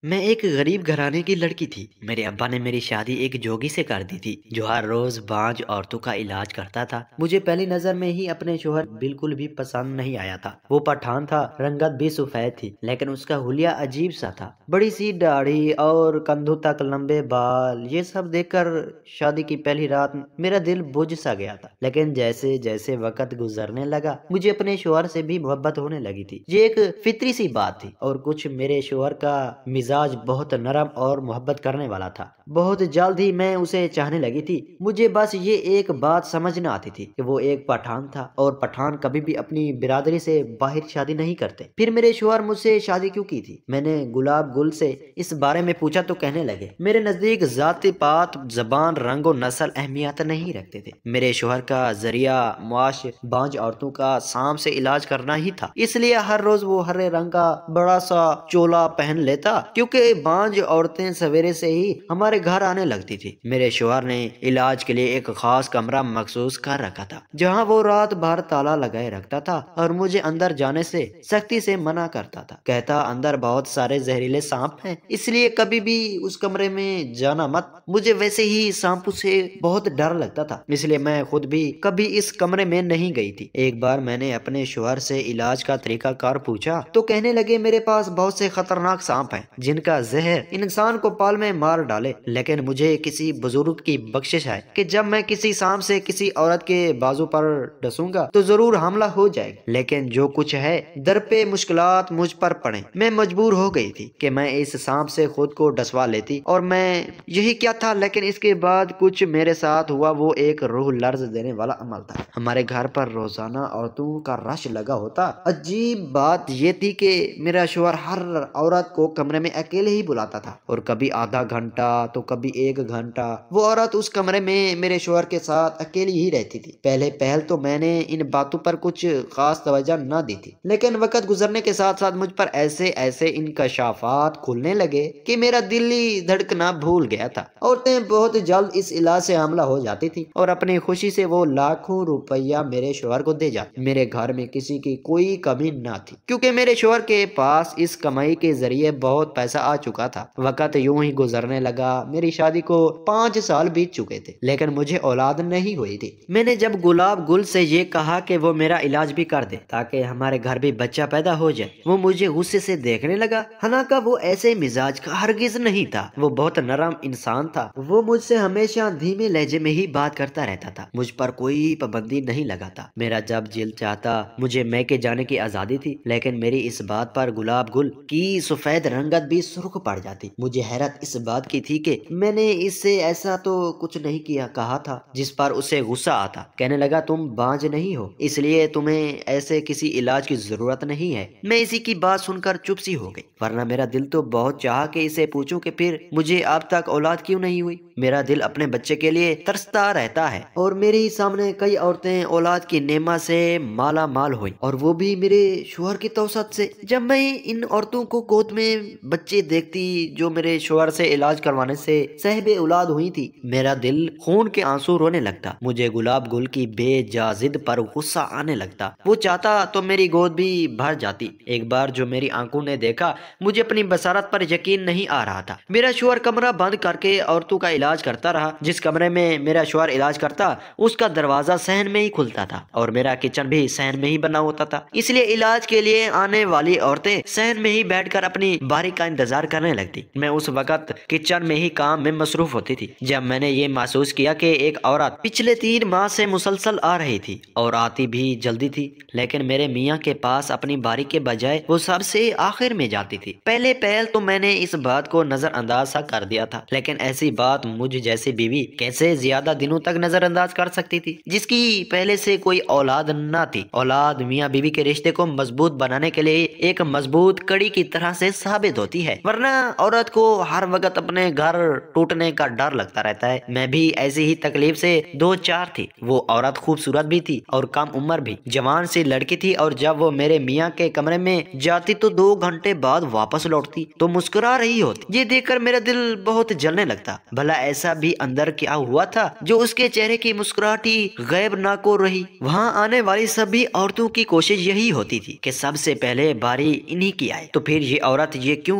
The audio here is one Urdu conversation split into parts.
میں ایک غریب گھرانے کی لڑکی تھی۔ میرے ابا نے میری شادی ایک جوگی سے کر دی تھی جو ہر روز بانجھ عورتوں کا علاج کرتا تھا۔ مجھے پہلی نظر میں ہی اپنے شوہر بالکل بھی پسند نہیں آیا تھا۔ وہ پٹھان تھا، رنگت بھی سفید تھی، لیکن اس کا حلیہ عجیب سا تھا۔ بڑی سی داڑھی اور کندھوں تک لمبے بال، یہ سب دیکھ کر شادی کی پہلی رات میرا دل بجھ سا گیا تھا۔ لیکن جیسے جیسے وقت گزرنے لگا مجھے اپنے شوہر سے بھی محبت ہونے لگی تھی۔ یہ ایک فطری سی بات تھی، اور کچھ میرے شوہر کا مزاج بہت نرم اور محبت کرنے والا تھا۔ بہت جلد ہی میں اسے چاہنے لگی تھی۔ مجھے بس یہ ایک بات سمجھ نہ آتی تھی کہ وہ ایک پٹھان تھا، اور پٹھان کبھی بھی اپنی برادری سے باہر شادی نہیں کرتے۔ پھر میرے شوہر مجھ سے شادی کیوں کی تھی؟ میں نے گلاب گل سے اس بارے میں پوچھا تو کہنے لگے، میرے نزدیک ذات پات، زبان، رنگ و نسل اہمیت نہیں رکھتے تھے۔ میرے شوہر کا ذریعہ معاش بانجھ عورتوں کا سانپ سے علاج کرنا ہی تھا، اس لیے ہر روز وہ ہرے رنگ کا بڑا سا چولا پہن لیتا، کیونکہ بانجھ عورتیں سویرے سے ہی ہمارے گھر آنے لگتی تھی۔ میرے شوہر نے علاج کے لیے ایک خاص کمرہ مخصوص کر رکھا تھا جہاں وہ رات بھر تالا لگائے رکھتا تھا اور مجھے اندر جانے سے سختی سے منع کرتا تھا، کہتا اندر بہت سارے زہریلے سانپ ہیں، اس لیے کبھی بھی اس کمرے میں جانا مت۔ مجھے ویسے ہی سانپوں سے بہت ڈر لگتا تھا، اس لیے میں خود بھی کبھی اس کمرے میں نہیں گئی تھی۔ ایک بار میں نے اپنے شوہر سے علاج کا طریقہ کار پوچھا تو کہنے لگے، میرے پاس بہت سے خطرناک سانپ ہیں جن کا زہر انسان کو پال میں مار ڈالے، لیکن مجھے کسی بزرگ کی بخشش ہے کہ جب میں کسی سانپ سے کسی عورت کے بازو پر ڈسوں گا تو ضرور حملہ ہو جائے گا۔ لیکن جو کچھ ہے در پہ مشکلات مجھ پر پڑیں، میں مجبور ہو گئی تھی کہ میں اس سانپ سے خود کو ڈسوا لیتی، اور میں یہی کیا تھا۔ لیکن اس کے بعد کچھ میرے ساتھ ہوا، وہ ایک روح لرز دینے والا عمل تھا۔ ہمارے گھر پر روزانہ عورتوں کا رش لگا ہوتا۔ عجیب بات یہ تھی کہ میرا شوہر ہر عورت کو کمرے میں اکیلے ہی بلاتا تھا، اور کبھی آدھا گھنٹہ تو کبھی ایک گھنٹہ وہ عورت اس کمرے میں میرے شوہر کے ساتھ اکیلی ہی رہتی تھی۔ پہل تو میں نے ان باتوں پر کچھ خاص توجہ نہ دی تھی، لیکن وقت گزرنے کے ساتھ ساتھ مجھ پر ایسے انکشافات کھلنے لگے کہ میرا دل ہی دھڑکنا بھول گیا تھا۔ عورتیں بہت جلد اس علاج سے حاملہ ہو جاتی تھی، اور اپنی خوشی سے وہ لاکھوں روپیہ میرے شوہر کو دے جاتی۔ میرے گھر میں کسی کی کوئی کمی نہ تھی، کیونکہ میرے شوہر کے پاس اس کمائی کے ذریعے بہت پیسہ آ چکا تھا۔ وقت یوں ہی گزرنے لگا، میری شادی کو 5 سال بیت چکے تھے، لیکن مجھے اولاد نہیں ہوئی تھی۔ میں نے جب گلاب گل سے یہ کہا کہ وہ میرا علاج بھی کر دے تاکہ ہمارے گھر بھی بچہ پیدا ہو جائے، وہ مجھے غصے سے دیکھنے لگا۔ حالانکہ وہ ایسے مزاج کا ہرگز نہیں تھا، وہ بہت نرم انسان تھا۔ وہ مجھ سے ہمیشہ دھیمے لہجے میں ہی بات کرتا رہتا تھا، مجھ پر کوئی پابندی نہیں لگاتا۔ میرا جب دل چاہتا مجھے میکے جانے کی آزادی تھی، لیکن میری اس بات پر گلاب گل کی سفید رنگت بھی سرخ پڑ جاتی۔ مجھے حیرت اس بات کی تھی کہ میں نے اس سے ایسا تو کچھ نہیں کہا تھا جس پر اسے غصہ آتا۔ کہنے لگا، تم بانجھ نہیں ہو، اس لیے تمہیں ایسے کسی علاج کی ضرورت نہیں ہے۔ میں اسی کی بات سن کر چپ سی ہو گئی، ورنہ میرا دل تو بہت چاہا کہ اسے پوچھوں کہ پھر مجھے اب تک اولاد کیوں نہیں ہوئی۔ میرا دل اپنے بچے کے لیے ترستا رہتا ہے، اور میرے ہی سامنے کئی عورتیں اولاد کی نعمت سے مالا مال ہوئی، اور وہ بھی میرے شوہر کی توسط سے۔ جب میں ان عورتوں کو گود میں بچے دیکھتی جو میرے شوہر سے علاج کروانے سے صاحب اولاد ہوئی تھی، میرا دل خون کے آنسو رونے لگتا۔ مجھے گلاب گل کی بے جا ضد پر غصہ آنے لگتا۔ وہ چاہتا تو میری گود بھی بھر جاتی۔ ایک بار جو میری آنکھوں نے دیکھا، مجھے اپنی بصارت پر یقین نہیں آ رہا تھا۔ میرا شوہر کمرہ بند کر کے عورتوں کا علاج کرتا رہا۔ جس کمرے میں میرا شوہر علاج کرتا، اس کا دروازہ صحن میں ہی کھلتا تھا، اور میرا کچن بھی صحن میں ہی بنا ہوتا تھا، اس لیے علاج کے لیے آنے والی عورتیں صحن میں ہی بیٹھ کر اپنی باری کا انتظار کرنے لگتی۔ میں اس وقت کچن میں ہی کام میں مصروف ہوتی تھی۔ جب میں نے یہ محسوس کیا کہ ایک عورت پچھلے 3 ماہ سے مسلسل آ رہی تھی، اور آتی بھی جلدی تھی، لیکن میرے میاں کے پاس اپنی باری کے بجائے وہ سب سے آخر میں جاتی تھی۔ پہلے تو میں نے اس بات کو نظر انداز سا کر دیا تھا، لیکن ایسی بات مجھ جیسی بیوی کیسے زیادہ دنوں تک نظر انداز کر سکتی تھی جس کی پہلے سے کوئی اولاد نہ تھی۔ اولاد میاں بیوی کے رشتے کو مضبوط بنانے کے لیے ایک مضبوط کڑی کی طرح سے ثابت ہوتی ہے، ورنہ عورت کو ہر وقت اپنے گھر ٹوٹنے کا ڈر لگتا رہتا ہے۔ میں بھی ایسی ہی تکلیف سے 2-4 تھی۔ وہ عورت خوبصورت بھی تھی اور کم عمر بھی، جوان سی لڑکی تھی، اور جب وہ میرے میاں کے کمرے میں جاتی تو 2 گھنٹے بعد واپس لوٹتی تو مسکرا رہی ہوتی۔ یہ دیکھ کر میرا دل بہت جلنے لگتا۔ بھلا ایسا بھی اندر کیا ہوا تھا جو اس کے چہرے کی مسکراہٹ ہی غیب نہ کو رہی۔ وہاں آنے والی سبھی عورتوں کی کوشش یہی ہوتی تھی کہ سب سے پہلے باری انہی کی آئے، تو پھر یہ عورت یہ کیوں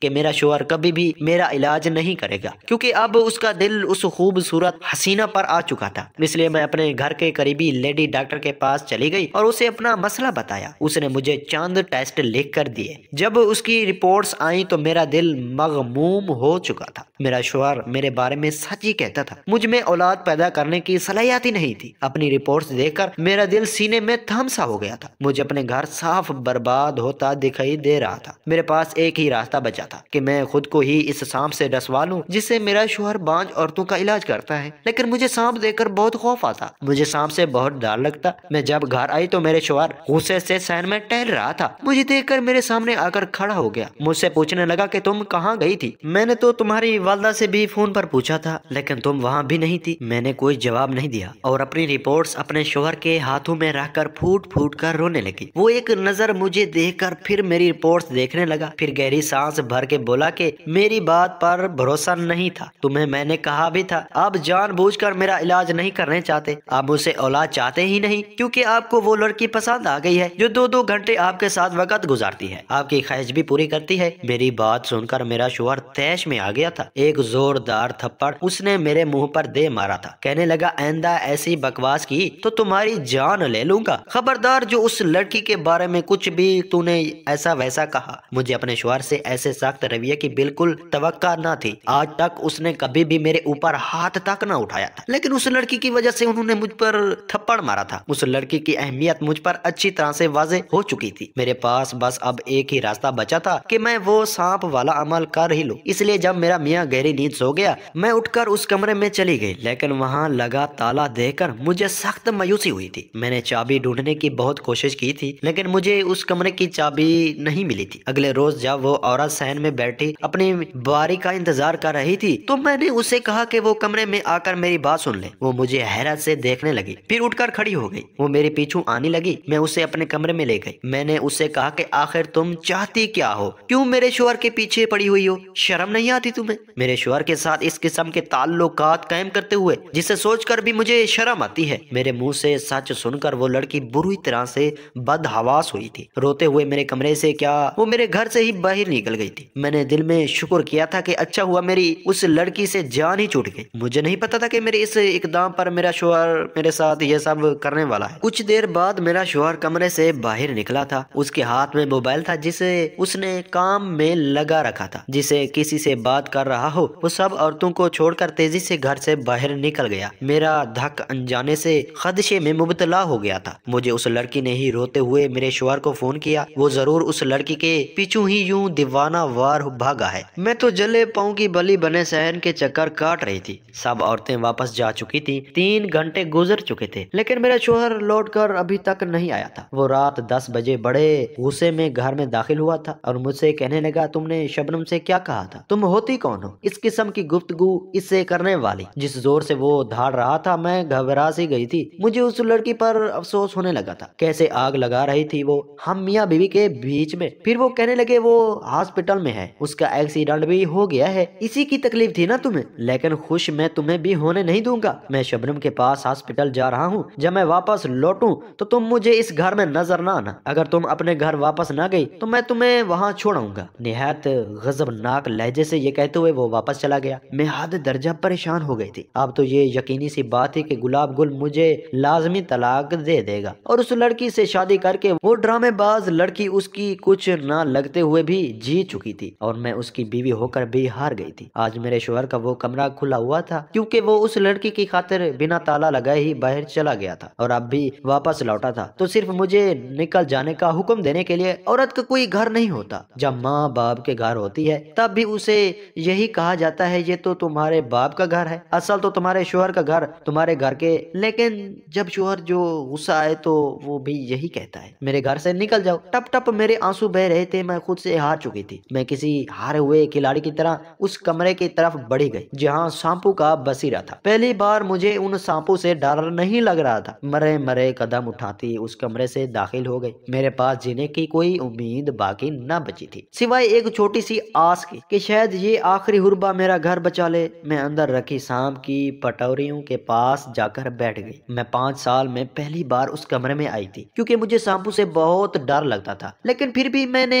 کہ میرا شوہر کبھی بھی میرا علاج نہیں کرے گا، کیونکہ اب اس کا دل اس خوبصورت حسینہ پر آ چکا تھا۔ اس لیے میں اپنے گھر کے قریبی لیڈی ڈاکٹر کے پاس چلی گئی اور اسے اپنا مسئلہ بتایا۔ اس نے مجھے چند ٹیسٹ لکھ کر دیے۔ جب اس کی رپورٹس آئیں تو میرا دل مغموم ہو چکا تھا۔ میرا شوہر میرے بارے میں سچ ہی کہتا تھا، مجھ میں اولاد پیدا کرنے کی صلاحیت ہی نہیں تھی۔ اپنی رپورٹس دیکھ کر میرا دل سینے میں تھم سا ہو گیا تھا۔ مجھے اپنے گھر صاف برباد ہوتا دکھائی دے رہا تھا۔ میرے پاس ایک ہی راستہ بچا تھا کہ میں خود کو ہی اس سانپ سے ڈسوا لوں جس سے میرا شوہر بانجھ عورتوں کا علاج کرتا ہے، لیکن مجھے سانپ دیکھ کر بہت خوف آتا۔ مجھے سانپ سے بہت ڈر لگتا۔ میں جب گھر آئی تو میرے شوہر غصے سے صحن میں ٹہل رہا تھا۔ مجھے دیکھ کر میرے سامنے آ کر کھڑا ہو گیا، مجھ سے پوچھنے لگا کہ تم کہاں گئی تھی؟ میں نے تو تمہاری والدہ سے بھی فون پر پوچھا تھا، لیکن تم وہاں بھی نہیں تھی۔ میں نے کوئی جواب نہیں دیا اور اپنی رپورٹس اپنے شوہر کے ہاتھوں میں رکھ کر پھوٹ پھوٹ کر رونے لگی۔ وہ ایک نظر مجھے دیکھ کر پھر میری رپورٹس دیکھنے لگا، پھر گہری سانس بھر کے بولا کہ میری بات پر بھروسہ نہیں تھا، تمہیں میں نے کہا بھی تھا، آپ جان بوجھ کر میرا علاج نہیں کرنے چاہتے، آپ مجھ سے اولاد چاہتے ہی نہیں کیونکہ آپ کو وہ لڑکی پسند آ گئی ہے جو 2 گھنٹے آپ کے ساتھ وقت گزارتی ہے، آپ کی خواہش بھی پوری کرتی ہے۔ میری بات سن کر میرا شوہر طیش میں آ گیا تھا۔ ایک زوردار تھپڑ اس نے میرے منہ پر دے مارا تھا۔ کہنے لگا، آئندہ ایسی بکواس کی تو تمہاری جان لے لوں گا، خبردار جو اس لڑکی کے بارے میں کچھ بھی تو نے ایسا ویسا کہا۔ مجھے اپنے شوہر سے ایسے سخت رویے کی بالکل توقع نہ تھی۔ آج تک اس نے کبھی بھی میرے اوپر ہاتھ تک نہ اٹھایا تھا، لیکن اس لڑکی کی وجہ سے انہوں نے مجھ پر تھپڑ مارا تھا۔ اس لڑکی کی اہمیت مجھ پر اچھی طرح سے واضح ہو چکی تھی۔ میرے پاس بس اب ایک ہی راستہ بچا تھا کہ میں وہ سانپ والا عمل کر ہی لوں۔ اس لیے جب میرا میاں گہری نیند سو گیا، میں اٹھ کر اس کمرے میں چلی گئی، لیکن وہاں لگا تالا دیکھ کر مجھے سخت مایوسی ہوئی تھی۔ میں نے چابی ڈھونڈنے کی بہت کوشش کی تھی، لیکن مجھے اس کمرے کی چابی نہیں ملی تھی۔ اگلے روز جب وہ عورت صحن میں بیٹھی اپنی باری کا انتظار کر رہی تھی تو میں نے اسے کہا کہ وہ کمرے میں آ کر میری بات سن لے۔ وہ مجھے حیرت سے دیکھنے لگی، پھر اٹھ کر کھڑی ہو گئی۔ وہ میرے پیچھے آنے لگی۔ میں اسے اپنے کمرے میں لے گئی۔ میں نے اسے کہا کہ آخر تم چاہتی کیا ہو؟ کیوں میرے شوہر کے پیچھے پڑی ہوئی ہو؟ شرم نہیں آتی تمہیں میرے شوہر کے ساتھ اس قسم کے تعلقات قائم کرتے ہوئے، جسے سوچ کر بھی مجھے شرم آتی ہے؟ میرے منہ سے سچ سن کر وہ لڑکی بری طرح سے بدحواس ہوئی تھی۔ روتے ہوئے میرے کمرے سے کیا وہ میرے گھر سے ہی باہر نکل گئی تھی۔ میں نے دل میں شکر کیا تھا کہ اچھا ہوا میری اس لڑکی سے جان ہی چھوٹ گئی۔ مجھے نہیں پتا تھا کہ میرے اس اقدام پر میرا شوہر میرے ساتھ یہ سب کرنے والا ہے۔ کچھ دیر بعد میرا شوہر کمرے سے باہر نکلا تھا۔ اس کے ہاتھ میں موبائل تھا جسے اس نے کام میں لگا رکھا تھا۔ جسے کسی سے بات کر رہا ہو وہ سب عورتوں کو چھوڑ کر تیزی سے گھر سے باہر نکل گیا۔ میرا دھک انجانے سے خدشے میں مبتلا ہو گیا تھا۔ مجھے اس لڑکی نے ہی روتے ہوئے میرے شوہر کو فون کیا۔ وہ ضرور اس لڑکی کے پیچھے ہی یوں دیوانہ وار بھاگا ہے۔ میں تو جلے پاؤں کی بلی بنے صحن کے چکر کاٹ رہی تھی۔ سب عورتیں واپس جا چکی تھی۔ 3 گھنٹے گزر چکے تھے، لیکن میرا شوہر لوٹ کر ابھی تک نہیں آیا تھا۔ وہ رات 10 بجے بڑے غصے میں گھر میں داخل ہوا تھا اور مجھ سے کہنے لگا، تم نے شبنم سے کیا کہا تھا؟ تم ہوتی کون ہو اس قسم کی گفتگو اس سے کرنے والی؟ جس زور سے وہ دھاڑ رہا تھا میں گھبرا سی گئی تھی۔ مجھے اس لڑکی پر افسوس ہونے لگا تھا، کیسے آگ لگا رہی تھی وہ ہم میاں بیوی کے بیچ میں۔ پھر وہ کہنے لگے وہ ہاسپٹل میں ہے، اس کا ایکسیڈنٹ بھی ہو گیا ہے، اسی کی تکلیف تھی نا تمہیں، لیکن خوش میں تمہیں بھی ہونے نہیں دوں گا۔ میں شبنم کے پاس ہاسپٹل جا رہا ہوں، جب میں واپس لوٹوں تو تم مجھے اس گھر میں نظر نہ آنا۔ اگر تم اپنے گھر واپس نہ گئی تو میں تمہیں وہاں چھوڑاؤں گا۔ نہایت غضبناک لہجے سے یہ کہتے ہوئے وہ واپس چلا گیا۔ میں حد درجہ پریشان ہو گئی تھی۔ اب تو یہ یقینی سی بات تھی کہ گلاب گل مجھے لازمی طلاق دے دے گا اور اس لڑکی سے شادی کر کے وہ ڈرامے باز لڑکی اس کی کچھ نہ لگتے ہوئے بھی جیت چکی تھی اور میں اس کی بیوی ہو کر بھی ہار گئی تھی۔ آج میرے شوہر کا وہ کمرہ کھلا ہوا تھا کیونکہ وہ اس لڑکی کی خاطر بنا تالا لگائے ہی باہر چلا گیا تھا اور اب بھی واپس لوٹا تھا تو صرف مجھے نکل جانے کا حکم دینے کے لیے۔ عورت کا کوئی گھر نہیں ہوتا، جب ماں باپ کے گھر ہوتی ہے تب بھی اسے یہی کہا جاتا ہے یہ تو تمہارے باپ کا گھر ہے، اصل تو تمہارے شوہر کا گھر تمہارے گھر کے، لیکن جب شوہر جو غصہ آئے تو وہ بھی یہی کہتا ہے میرے گھر سے نکل جاؤ۔ ٹپ ٹپ میرے آنسو بہ رہے تھے، میں خود سے ہار چکی تھی۔ میں کسی ہارے ہوئے کھلاڑی کی طرح اس کمرے کی طرف بڑھی گئی جہاں سانپوں کا بسیرا تھا۔ پہلی بار مجھے ان سانپوں سے ڈر نہیں لگ رہا تھا۔ مرے مرے قدم اٹھاتی اس کمرے سے داخل ہو گئی۔ میرے پاس جینے کی کوئی امید باقی نہ بچی تھی سوائے ایک چھوٹی سی آس کی کہ شاید یہ آخری حربہ میرا گھر بچا لے۔ میں اندر رکھی سانپ کی پٹوریوں کے پاس جا کر بیٹھ گئی۔ میں 5 سال میں پہلی بار اس کمرے میں آئی تھی کیونکہ مجھے سانپوں سے بہت ڈر لگتا تھا، لیکن پھر بھی میں نے